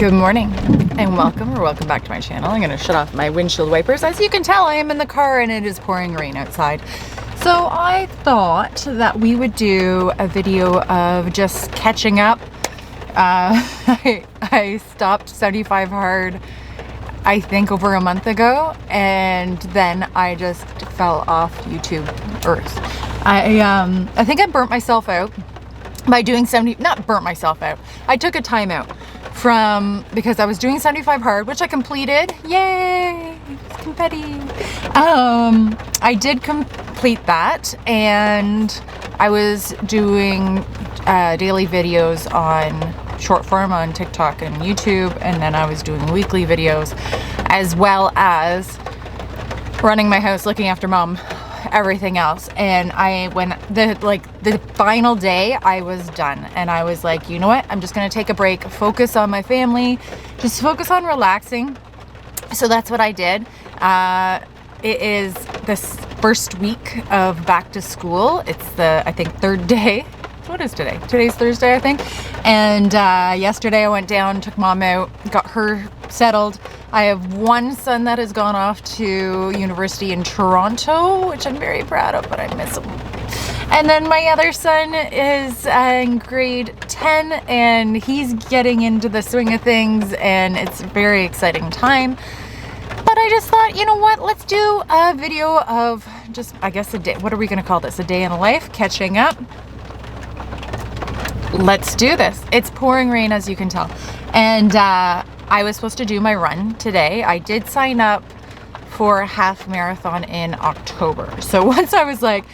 Good morning and welcome back to my channel. I'm going to shut off my windshield wipers. As you can tell, I am in the car and it is pouring rain outside. So I thought that we would do a video of just catching up. I stopped 75 hard, I think, over a month ago, and then I just fell off YouTube Earth. I think I burnt myself out by doing 70, not burnt myself out. I took a time out because I was doing 75 hard, which I completed. Yay! Confetti. I did complete that, and I was doing daily videos on short form on TikTok and YouTube, and then I was doing weekly videos, as well as running my house, looking after mom, everything else. And the final day I was done, and I was like, you know what, I'm just gonna take a break, focus on my family, just focus on relaxing. So that's what I did. It is this first week of back to school. It's the, I think, third day. What is today? Today's Thursday, I think. And yesterday I went down, took mom out, got her settled. I have one son that has gone off to university in Toronto, which I'm very proud of, but I miss him. And then my other son is in grade 10, and he's getting into the swing of things, and it's a very exciting time. But I just thought, you know what, let's do a video of just, I guess, a day. What are we gonna call this? A day in life, catching up. Let's do this. It's pouring rain, as you can tell. And I was supposed to do my run today. I did sign up for a half marathon in October. So once I was like,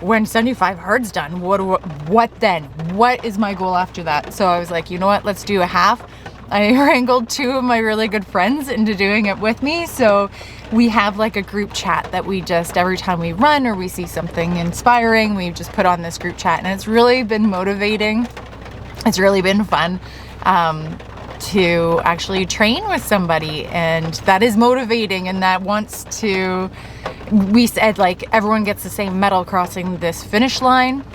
when 75 hard's done, what then? What is my goal after that? So I was like, you know what, let's do a half. I wrangled two of my really good friends into doing it with me. So we have like a group chat that we just, every time we run or we see something inspiring, we just put on this group chat, and it's really been motivating. It's really been fun to actually train with somebody, and that is motivating, and that wants to, we said, like, everyone gets the same medal crossing this finish line.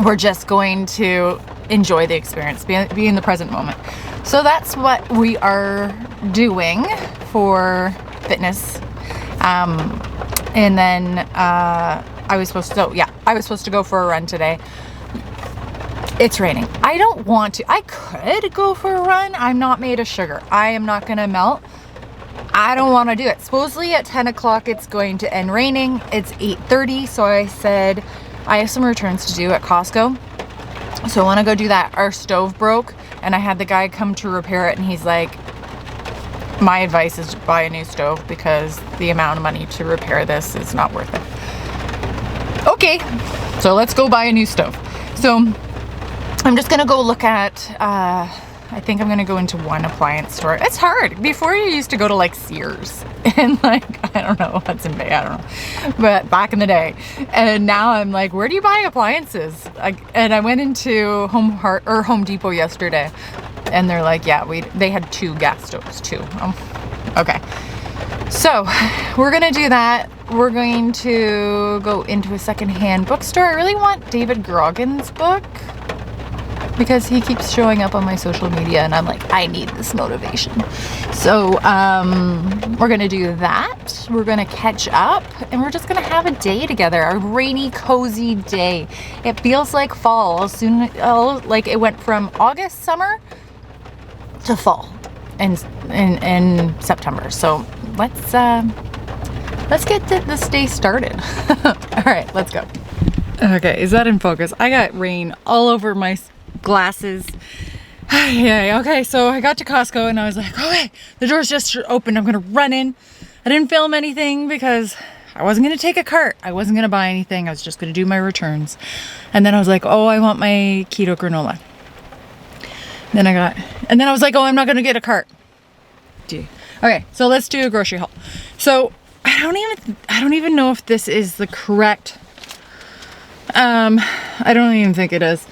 We're just going to enjoy the experience, be in the present moment. So that's what we are doing for fitness. And then I was supposed to go for a run today. It's raining. I don't want to. I could go for a run. I'm not made of sugar. I am not going to melt. I don't want to do it. Supposedly at 10 o'clock it's going to end raining. It's 8:30, so I said I have some returns to do at Costco. So I want to go do that. Our stove broke, and I had the guy come to repair it, and he's like, my advice is to buy a new stove because the amount of money to repair this is not worth it. Okay, so let's go buy a new stove. So I'm just gonna go look at, I think I'm gonna go into one appliance store. It's hard. Before, you used to go to like Sears and like, I don't know what's in Bay, I don't know. But back in the day. And now I'm like, where do you buy appliances? And I went into Home Depot yesterday, and they're like, yeah, they had two gas stoves too. Okay. So we're gonna do that. We're going to go into a secondhand bookstore. I really want David Grogan's book, because he keeps showing up on my social media, and I'm like, I need this motivation. So we're gonna do that. We're gonna catch up, and we're just gonna have a day together, a rainy, cozy day. It feels like fall. Like it went from August, summer, to fall in September. So let's get this day started. All right, let's go. Okay, is that in focus? I got rain all over my glasses. Yeah, okay, so I got to Costco, and I was like, okay, the door's just open, I'm gonna run in. I didn't film anything because I wasn't gonna take a cart. I wasn't gonna buy anything. I was just gonna do my returns. And then I was like, oh, I want my keto granola. And then I was like, oh, I'm not gonna get a cart. Okay, so let's do a grocery haul. So I don't even know if this is the correct, I don't even think it is.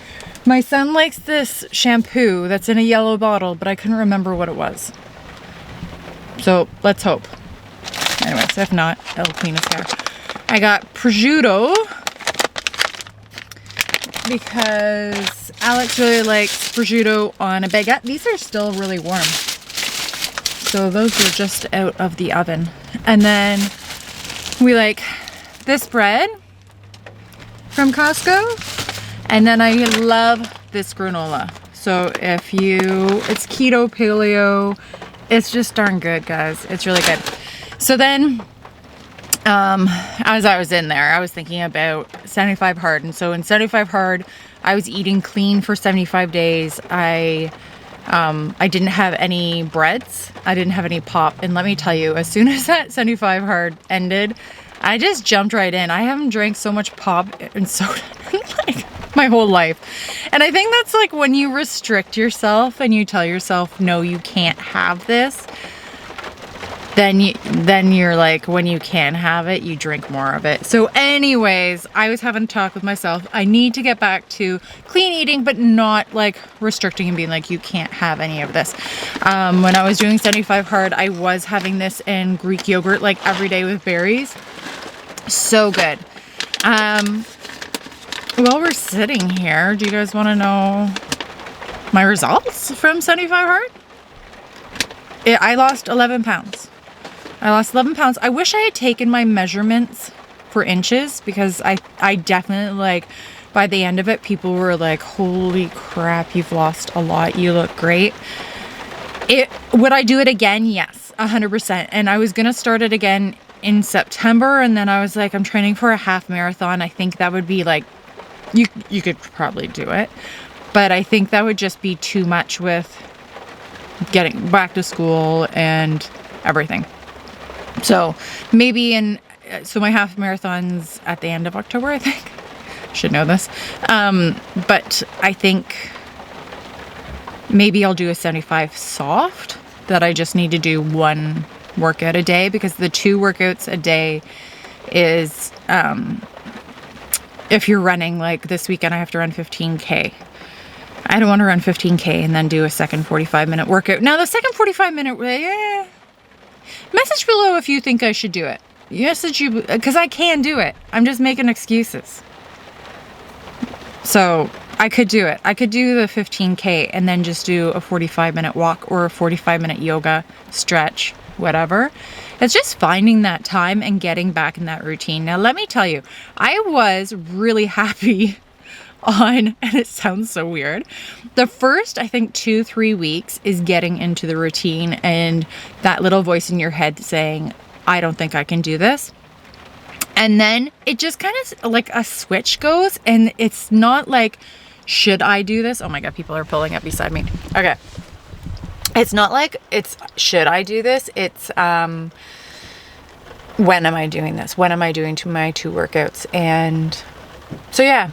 My son likes this shampoo that's in a yellow bottle, but I couldn't remember what it was. So let's hope. Anyways, if not, it'll clean his hair. I got prosciutto. because Alex really likes prosciutto on a baguette. These are still really warm. So those were just out of the oven. And then we like this bread from Costco. And then I love this granola. So if it's keto, paleo, it's just darn good, guys. It's really good. So then, as I was in there, I was thinking about 75 hard. And so in 75 hard, I was eating clean for 75 days. I didn't have any breads. I didn't have any pop. And let me tell you, as soon as that 75 hard ended, I just jumped right in. I haven't drank so much pop and soda like my whole life. And I think that's like when you restrict yourself and you tell yourself, no, you can't have this. Then you're like, when you can have it, you drink more of it. So anyways, I was having a talk with myself. I need to get back to clean eating, but not like restricting and being like, you can't have any of this. When I was doing 75 hard, I was having this in Greek yogurt like every day with berries. So good. While we're sitting here, do you guys want to know my results from 75 hard? I lost 11 pounds. I lost 11 pounds. I wish I had taken my measurements for inches because I definitely, like, by the end of it, people were like, holy crap, you've lost a lot. You look great. Would I do it again? Yes, 100%. And I was going to start it again in September. And then I was like, I'm training for a half marathon. I think that would be like, you could probably do it. But I think that would just be too much with getting back to school and everything. So maybe so my half marathon's at the end of October, I think. Should know this. But I think maybe I'll do a 75 soft, that I just need to do one workout a day, because the 2 workouts a day is, if you're running, like this weekend I have to run 15K. I don't want to run 15K and then do a second 45-minute workout. Now the second 45-minute, message below if you think I should do it. Message you, because I can do it. I'm just making excuses. So I could do it. I could do the 15K and then just do a 45-minute walk or a 45-minute yoga, stretch, whatever. It's just finding that time and getting back in that routine. Now, let me tell you, I was really happy and it sounds so weird, the first, I think 2-3 weeks is getting into the routine and that little voice in your head saying, I don't think I can do this. And then it just kind of like a switch goes, and it's not like, should I do this? Oh my God, people are pulling up beside me. Okay. It's not like it's, should I do this? It's, when am I doing this? When am I doing my 2 workouts? And so, yeah.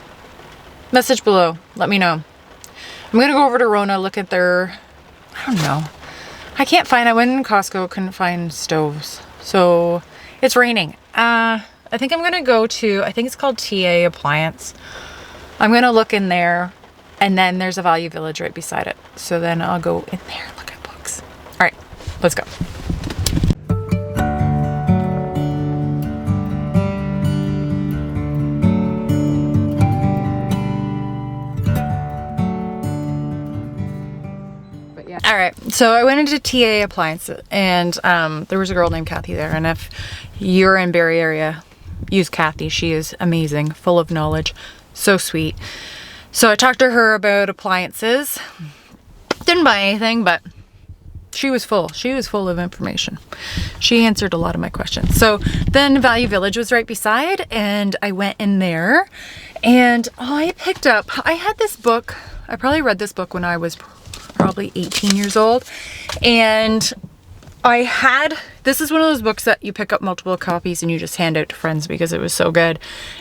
Message below. Let me know. I'm going to go over to Rona, look at their, I don't know. I went in Costco, couldn't find stoves. So it's raining. I think I'm going to go to, I think it's called TA Appliance. I'm going to look in there, and then there's a Value Village right beside it. So then I'll go in there and look at books. All right, let's go. All right, so I went into TA Appliance, and there was a girl named Kathy there, and if you're in Barrie area, use Kathy. She is amazing, full of knowledge, so sweet. So I talked to her about appliances. Didn't buy anything, but she was full of information. She answered a lot of my questions. So then Value Village was right beside, and I went in there, and I had this book. I probably read this book when I was probably 18 years old, and this is one of those books that you pick up multiple copies and you just hand out to friends because it was so good.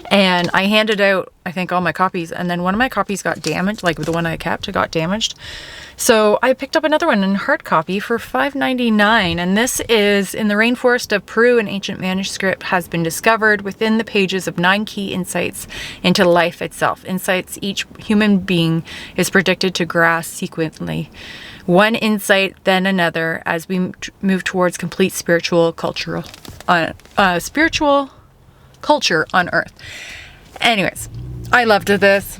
And I handed out, I think, all my copies, and then one of my copies got damaged, like the one I kept, it got damaged. So I picked up another one in hard copy for $5.99, and this is In the Rainforest of Peru, an ancient manuscript has been discovered within the pages of 9 key insights into life itself. Insights each human being is predicted to grasp sequentially. One insight, then another, as we move towards complete spiritual culture on Earth. Anyways, I loved this.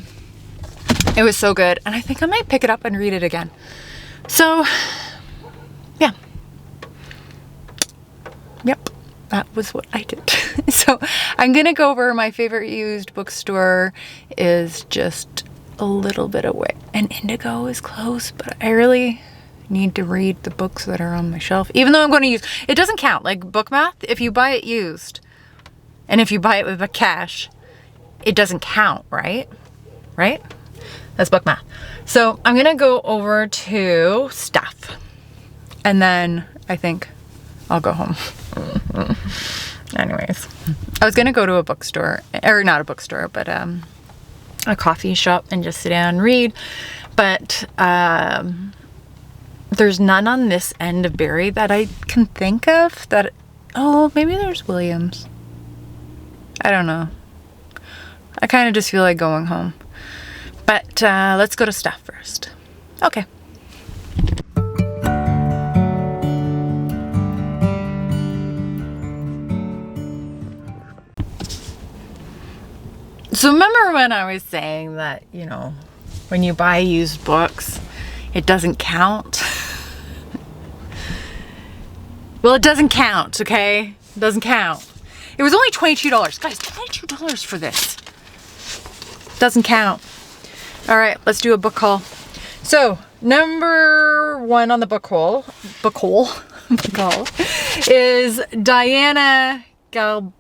It was so good. And I think I might pick it up and read it again. So, yeah. Yep. That was what I did. So I'm going to go over my favorite used bookstore is just a little bit away. And Indigo is close, but I really need to read the books that are on my shelf. Even though I'm going to use, it doesn't count. Like Book Math, if you buy it used and if you buy it with a cash, it doesn't count, right? Right? That's Book Math. So I'm going to go over to stuff. And then I think I'll go home. Anyways, I was gonna go to a bookstore, or not a bookstore, but a coffee shop and just sit down and read. But there's none on this end of Barrie that I can think of. That, oh, maybe there's Williams. I don't know. I kind of just feel like going home. But let's go to stuff first. Okay. So remember when I was saying that, you know, when you buy used books, it doesn't count? Well, it doesn't count, okay? It doesn't count. It was only $22. Guys, $22 for this. Doesn't count. All right, let's do a book haul. So, number one on the book haul is Diana Gabaldon.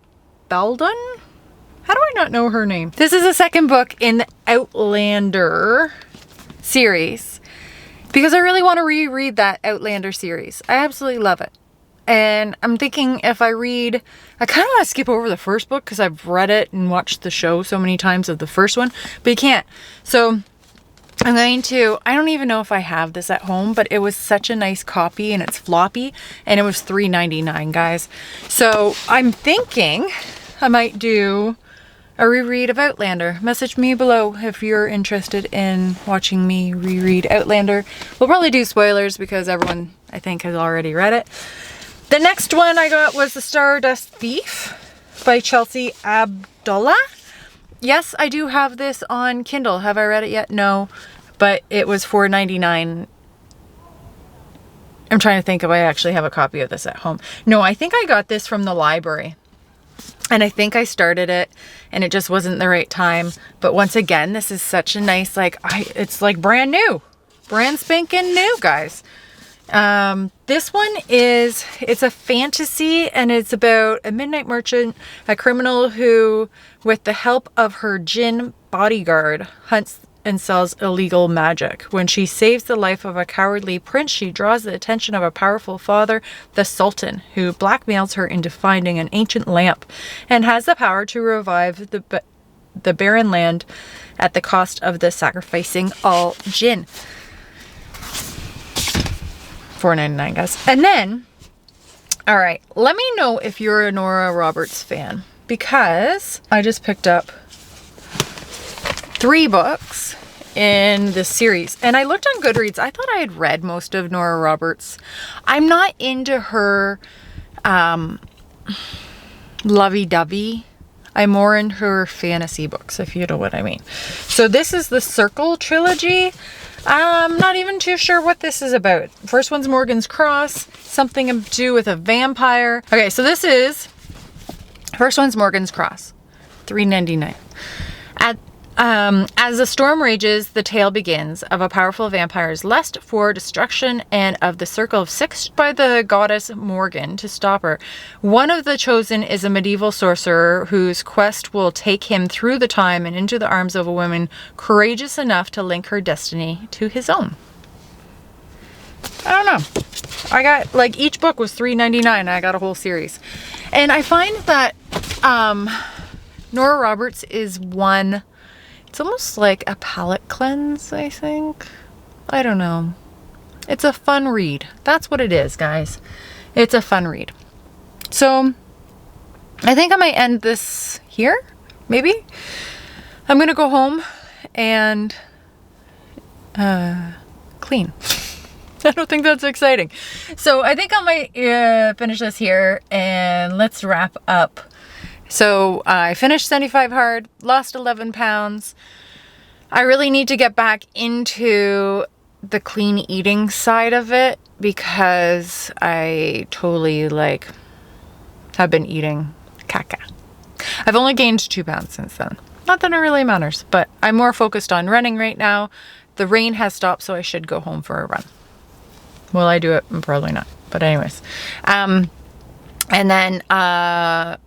How do I not know her name? This is the second book in the Outlander series because I really want to reread that Outlander series. I absolutely love it. And I'm thinking if I read, I kind of want to skip over the first book because I've read it and watched the show so many times of the first one, but you can't. So I'm going to, I don't even know if I have this at home, but it was such a nice copy and it's floppy and it was $3.99, guys. So I'm thinking I might do a reread of Outlander. Message me below if you're interested in watching me reread Outlander. We'll probably do spoilers because everyone, I think, has already read it. The next one I got was The Stardust Thief by Chelsea Abdullah. Yes, I do have this on Kindle. Have I read it yet? No, but it was $4.99. I'm trying to think if I actually have a copy of this at home. No, I think I got this from the library. And I think I started it and it just wasn't the right time. But once again, this is such a nice, like, it's like brand new. Brand spanking new, guys. This one is, it's a fantasy and it's about a midnight merchant, a criminal who, with the help of her djinn bodyguard, hunts and sells illegal magic. When she saves the life of a cowardly prince, she draws the attention of a powerful father, the Sultan, who blackmails her into finding an ancient lamp and has the power to revive the barren land at the cost of the sacrificing all djinn. $4.99, guys. And then, all right, let me know if you're a Nora Roberts fan because I just picked up 3 books in this series. And I looked on Goodreads. I thought I had read most of Nora Roberts. I'm not into her lovey-dovey. I'm more into her fantasy books, if you know what I mean. So this is the Circle trilogy. I'm not even too sure what this is about. First one's Morgan's Cross, something to do with a vampire. Okay, so this is, first one's Morgan's Cross, $3.99. As the storm rages, the tale begins of a powerful vampire's lust for destruction and of the circle of 6 by the goddess Morgan to stop her. One of the chosen is a medieval sorcerer whose quest will take him through the time and into the arms of a woman courageous enough to link her destiny to his own. I don't know. I got, like, each book was $3.99 and I got a whole series. And I find that Nora Roberts is one... It's almost like a palate cleanse, I think. I don't know. It's a fun read. That's what it is, guys. It's a fun read. So, I think I might end this here, maybe. I'm going to go home and clean. I don't think that's exciting. So, I think I might finish this here and let's wrap up. So I finished 75 hard, lost 11 pounds. I really need to get back into the clean eating side of it because I totally like have been eating caca. I've only gained 2 pounds since then. Not that it really matters, but I'm more focused on running right now. The rain has stopped, so I should go home for a run. Will I do it? Probably not. But anyways, and then I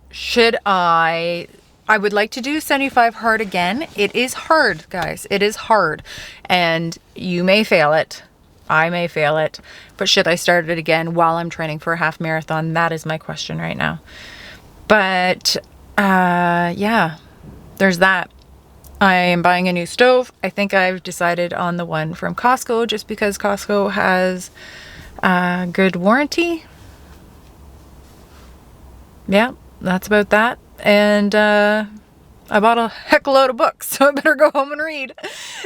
would like to do 75 hard again. It is hard, guys. It is hard. And you may fail it. I may fail it. But should I start it again while I'm training for a half marathon? That is my question right now. But yeah, there's that. I am buying a new stove. I think I've decided on the one from Costco just because Costco has good warranty. Yeah, that's about that. And I bought a heck of a load of books, so I better go home and read.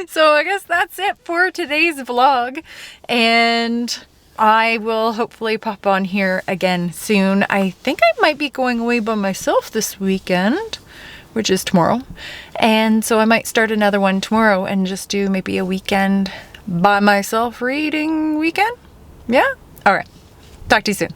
So I guess that's it for today's vlog. And I will hopefully pop on here again soon. I think I might be going away by myself this weekend, which is tomorrow. And so I might start another one tomorrow and just do maybe a weekend by myself reading weekend. Yeah? All right. Talk to you soon.